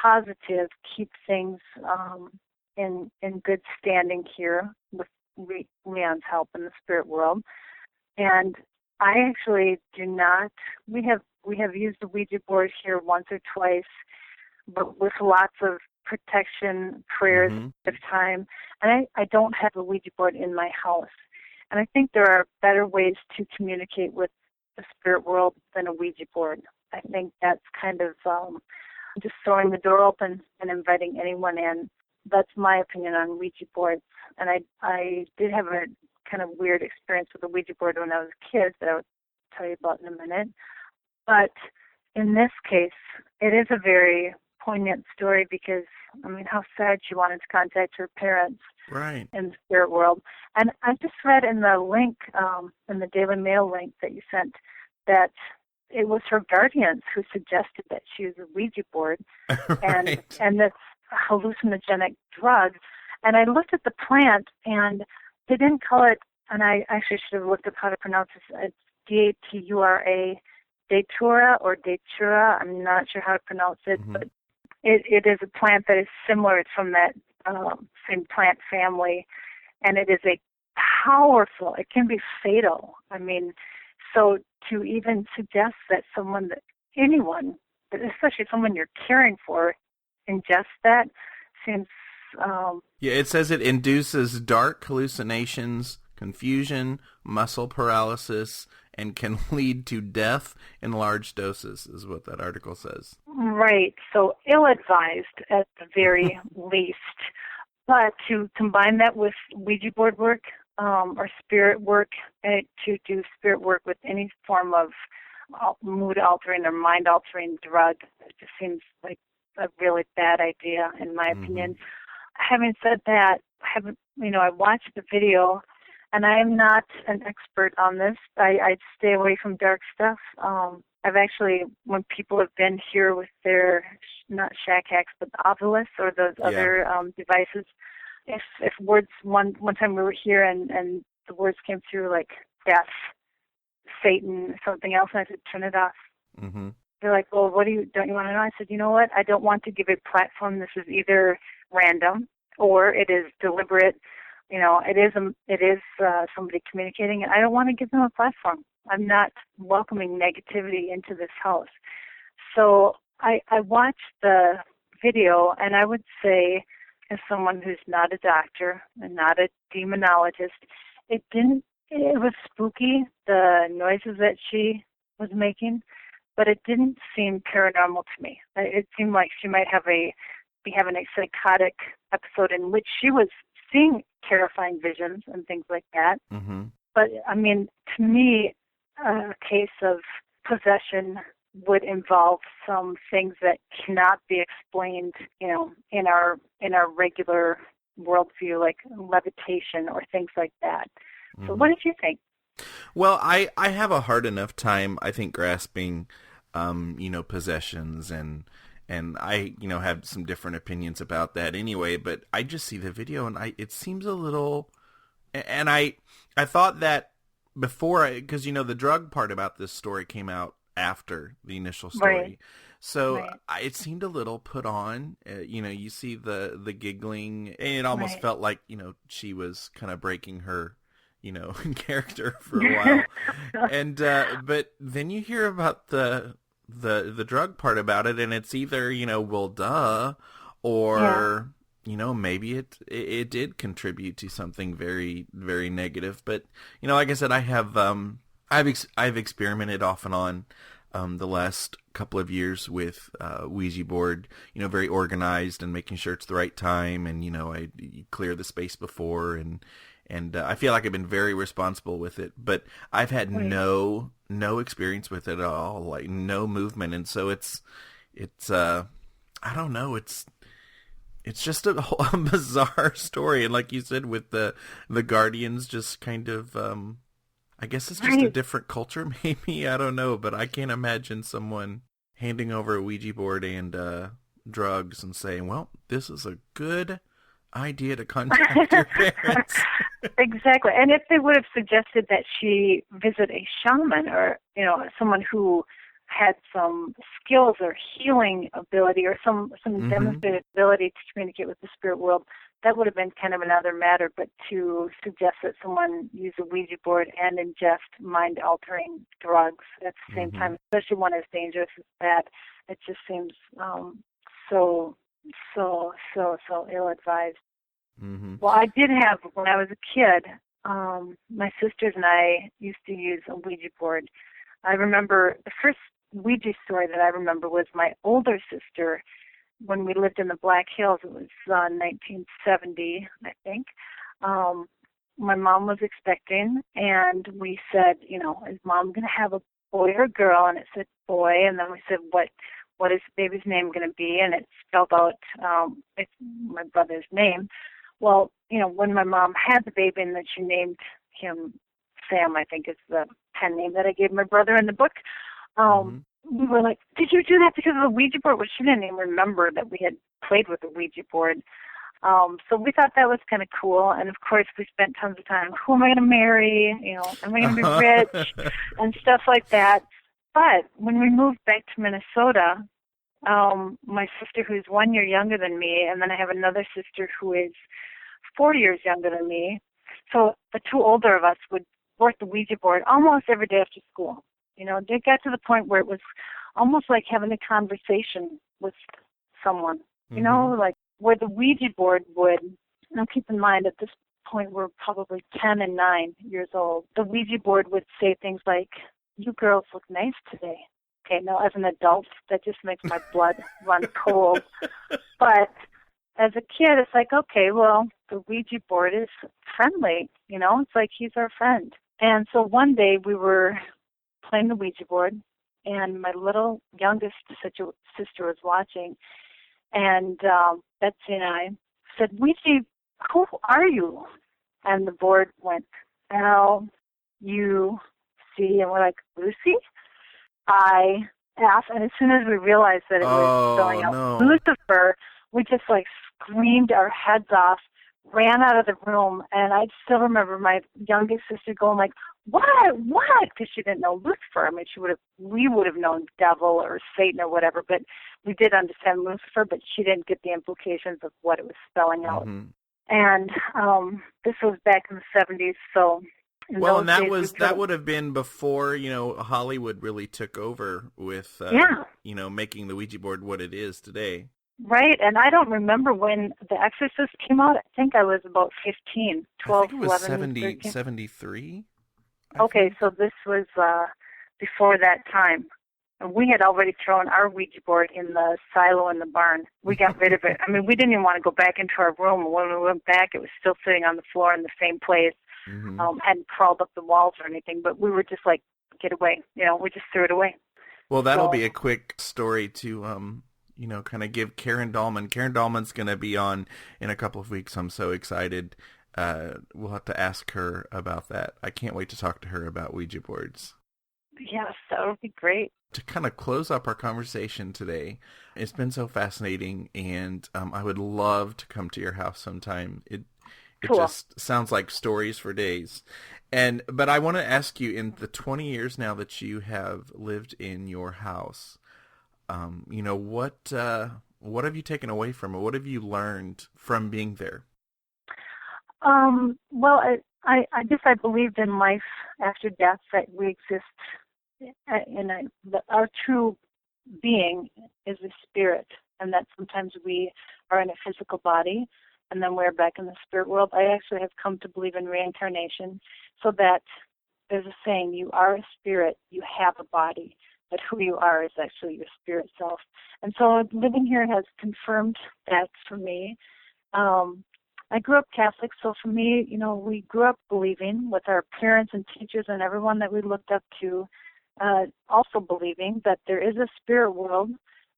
positive, keep things in good standing here with Leon's help in the spirit world. And I actually do not. We have used the Ouija board here once or twice, but with lots of protection prayers of time. And I don't have a Ouija board in my house. And I think there are better ways to communicate with the spirit world than a Ouija board. I think that's kind of just throwing the door open and inviting anyone in. That's my opinion on Ouija boards. And I did have a kind of weird experience with a Ouija board when I was a kid that I'll tell you about in a minute. But in this case, it is a very poignant story because, I mean, how sad she wanted to contact her parents right in the spirit world. And I just read in the link, in the Daily Mail link that you sent, that it was her guardians who suggested that she use a Ouija board right. and this hallucinogenic drug. And I looked at the plant, and they didn't call it, and I actually should have looked up how to pronounce this. It's D-A-T-U-R-A, Datura or Datura. I'm not sure how to pronounce it, but it is a plant that is similar. It's from that same plant family, and it is a powerful, it can be fatal. I mean, so to even suggest that anyone, but especially someone you're caring for, ingest that seems... Yeah, it says it induces dark hallucinations, confusion, muscle paralysis, and can lead to death in large doses, is what that article says. Right. So ill-advised at the very least. But to combine that with Ouija board work or spirit work, to do spirit work with any form of mood-altering or mind-altering drug, it just seems like a really bad idea, in my opinion. Having said that, I watched the video, and I am not an expert on this. I stay away from dark stuff. I've actually, when people have been here with their, not shack hacks, but ovulists or those other devices, if words, one time we were here and the words came through like death, Satan, something else, and I said, turn it off. Mm-hmm. They're like, well, don't you want to know? I said, you know what? I don't want to give a platform. This is either random or it is deliberate. It is somebody communicating, and I don't want to give them a platform. I'm not welcoming negativity into this house. So I watched the video, and I would say, as someone who's not a doctor and not a demonologist, it was spooky, the noises that she was making, but it didn't seem paranormal to me. It seemed like she might be having a psychotic episode in which she was seeing terrifying visions and things like that. Mm-hmm. But, I mean, to me, a case of possession would involve some things that cannot be explained, in our regular worldview, like levitation or things like that. Mm-hmm. So what did you think? Well, I have a hard enough time, I think, grasping, possessions, and I, have some different opinions about that anyway, but I just see the video and it seems a little, and I thought that before, because, the drug part about this story came out after the initial story. Right. So right. It seemed a little put on, you see the giggling, and it almost right. felt like, she was kind of breaking her, in character for a while. And, but then you hear about the drug part about it, and it's either, well, duh, or, maybe it did contribute to something very, very negative. But, like I said, I've experimented off and on the last couple of years with Ouija board, very organized and making sure it's the right time, and I clear the space before, and I feel like I've been very responsible with it, but I've had no experience with it at all, like no movement, and so it's I don't know, it's just a bizarre story, and like you said, with the guardians, just kind of I guess it's just a different culture, maybe, I don't know, but I can't imagine someone handing over a Ouija board and drugs and saying, well, this is a good idea to contact your parents. Exactly. And if they would have suggested that she visit a shaman or, someone who had some skills or healing ability or some mm-hmm. demonstrated ability to communicate with the spirit world, that would have been kind of another matter. But to suggest that someone use a Ouija board and ingest mind-altering drugs at the same mm-hmm. time, especially one as dangerous as that, it just seems so ill-advised. Mm-hmm. Well, I did have, when I was a kid, my sisters and I used to use a Ouija board. I remember the first Ouija story that I remember was my older sister when we lived in the Black Hills. It was 1970, I think. My mom was expecting, and we said, is Mom going to have a boy or a girl? And it said boy, and then we said, what is the baby's name going to be? And it spelled out it's my brother's name. Well, when my mom had the baby and then she named him Sam, I think is the pen name that I gave my brother in the book, we were like, did you do that because of the Ouija board? Well, she didn't even remember that we had played with the Ouija board. So we thought that was kind of cool. And, of course, we spent tons of time, who am I going to marry? Am I going to be rich? And stuff like that. But when we moved back to Minnesota, my sister, who's 1 year younger than me, and then I have another sister who is 4 years younger than me. So the two older of us would work the Ouija board almost every day after school. They got to the point where it was almost like having a conversation with someone, like where the Ouija board would, now keep in mind at this point we're probably 10 and 9 years old, the Ouija board would say things like, you girls look nice today. Okay, now as an adult, that just makes my blood run cold. But as a kid, it's like, okay, well, the Ouija board is friendly, it's like he's our friend. And so one day we were playing the Ouija board, and my little youngest sister was watching, and Betsy and I said, Ouija, who are you? And the board went, L-U-C, and we're like, Lucy? I-F, and as soon as we realized that it was spelling out Lucifer, we just screamed our heads off, ran out of the room, and I still remember my youngest sister going like, what? Because she didn't know Lucifer. I mean, we would have known devil or Satan or whatever, but we did understand Lucifer, but she didn't get the implications of what it was spelling out. Mm-hmm. And this was back in the 70s, so well, and that would have been before, Hollywood really took over with, making the Ouija board what it is today. Right, and I don't remember when The Exorcist came out. I think I was about 15, 12, I think it was 11, 73. Okay, so this was before that time. And we had already thrown our Ouija board in the silo in the barn. We got rid of it. I mean, we didn't even want to go back into our room. When we went back, it was still sitting on the floor in the same place. Mm-hmm. Hadn't crawled up the walls or anything, but we were just like, get away. We just threw it away. Well, that'll be a quick story to... kind of give Karen Dahlman. Karen Dahlman's going to be on in a couple of weeks. I'm so excited. We'll have to ask her about that. I can't wait to talk to her about Ouija boards. Yes, that would be great. To kind of close up our conversation today, it's been so fascinating, and I would love to come to your house sometime. It cool. just sounds like stories for days. But I want to ask you, in the 20 years now that you have lived in your house, what have you taken away from it? What have you learned from being there? Well, I guess I believed in life after death, that we exist our true being is a spirit, and that sometimes we are in a physical body and then we're back in the spirit world. I actually have come to believe in reincarnation, so that there's a saying, you are a spirit, you have a body, but who you are is actually your spirit self. And so living here has confirmed that for me. I grew up Catholic, so for me, we grew up believing, with our parents and teachers and everyone that we looked up to, also believing that there is a spirit world.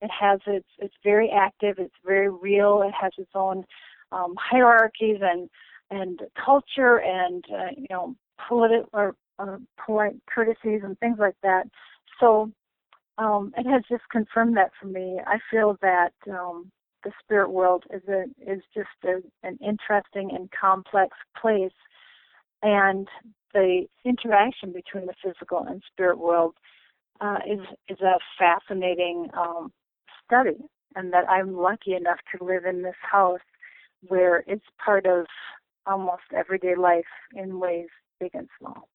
It has it's very active, it's very real, it has its own hierarchies and culture and political or polite courtesies and things like that. So it has just confirmed that for me. I feel that the spirit world is just an interesting and complex place, and the interaction between the physical and spirit world is a fascinating study, and that I'm lucky enough to live in this house where it's part of almost everyday life in ways big and small.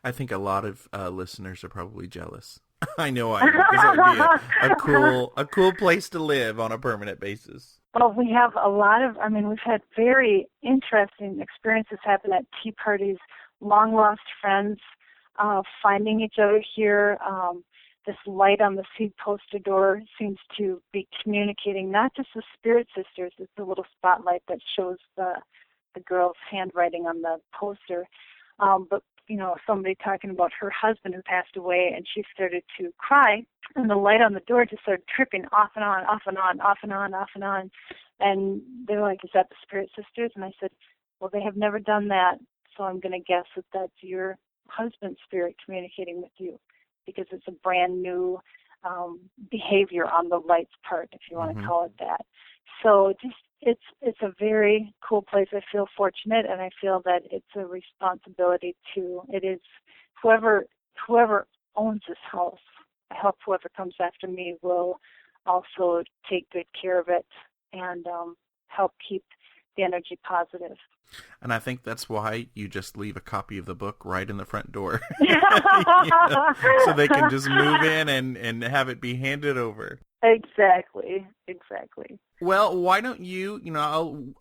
I think a lot of listeners are probably jealous. I know I am, because it would be a cool place to live on a permanent basis. Well, we have we've had very interesting experiences happen at tea parties, long lost friends, finding each other here. This light on the seed poster door seems to be communicating not just the spirit sisters, it's a little spotlight that shows the girl's handwriting on the poster, but somebody talking about her husband who passed away, and she started to cry, and the light on the door just started tripping off and on, off and on, off and on, off and on. And they were like, is that the spirit sisters? And I said, well, they have never done that, so I'm going to guess that that's your husband's spirit communicating with you, because it's a brand new behavior on the light's part, if you want to call it that. So it's a very cool place. I feel fortunate, and I feel that it's a responsibility it is whoever owns this house. I hope whoever comes after me will also take good care of it and help keep the energy positive. And I think that's why you just leave a copy of the book right in the front door. So they can just move in and have it be handed over. Exactly. Well, why don't you,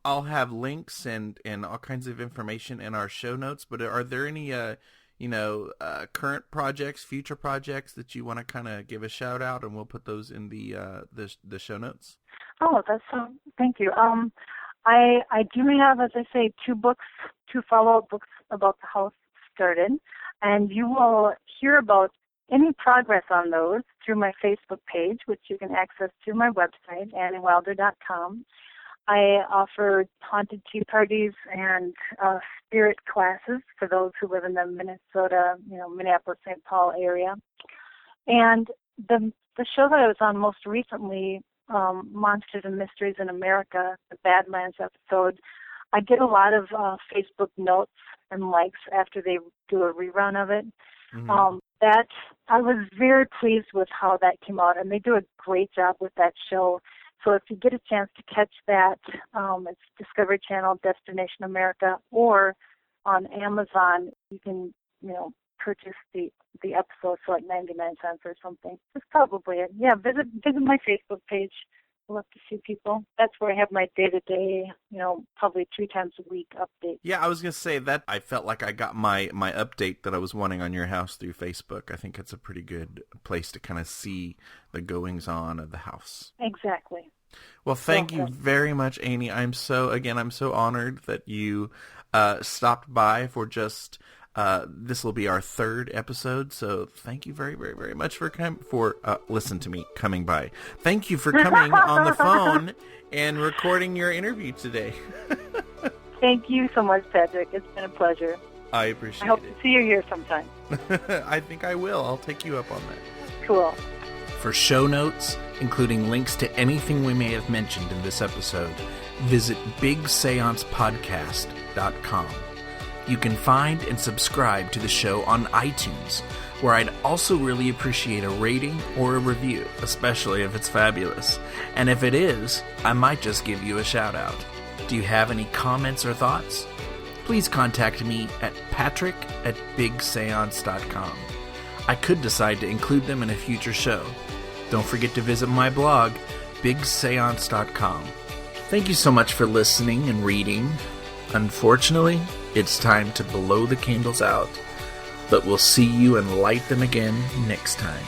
I'll have links and all kinds of information in our show notes, but are there any, current projects, future projects that you want to kind of give a shout out, and we'll put those in the show notes? Oh, thank you. I do have, as I say, two follow-up books about the house started, and you will hear about any progress on those through my Facebook page, which you can access through my website, anniewilder.com. I offer haunted tea parties and spirit classes for those who live in the Minnesota, Minneapolis, St. Paul area. And the show that I was on most recently, Monsters and Mysteries in America, the Badlands episode, I get a lot of Facebook notes and likes after they do a rerun of it. Mm-hmm. That I was very pleased with how that came out, and they do a great job with that show. So if you get a chance to catch that, it's Discovery Channel, Destination America, or on Amazon, you can, purchase the episode for like 99 cents or something. That's probably it. Yeah, visit my Facebook page. I love to see people. That's where I have my day-to-day, probably 3 times a week update. Yeah, I was going to say that I felt like I got my update that I was wanting on your house through Facebook. I think it's a pretty good place to kind of see the goings-on of the house. Exactly. Well, thank you very much, Annie. I'm so honored that you stopped by for just... this will be our 3rd episode, so thank you very, very, very much for coming by. Thank you for coming on the phone and recording your interview today. Thank you so much, Patrick. It's been a pleasure. I appreciate it. I hope to see you here sometime. I think I will. I'll take you up on that. Cool. For show notes, including links to anything we may have mentioned in this episode, visit bigseancepodcast.com. You can find and subscribe to the show on iTunes, where I'd also really appreciate a rating or a review, especially if it's fabulous. And if it is, I might just give you a shout out. Do you have any comments or thoughts? Please contact me at patrick@bigseance.com. I could decide to include them in a future show. Don't forget to visit my blog, bigseance.com. Thank you so much for listening and reading. Unfortunately, it's time to blow the candles out, but we'll see you and light them again next time.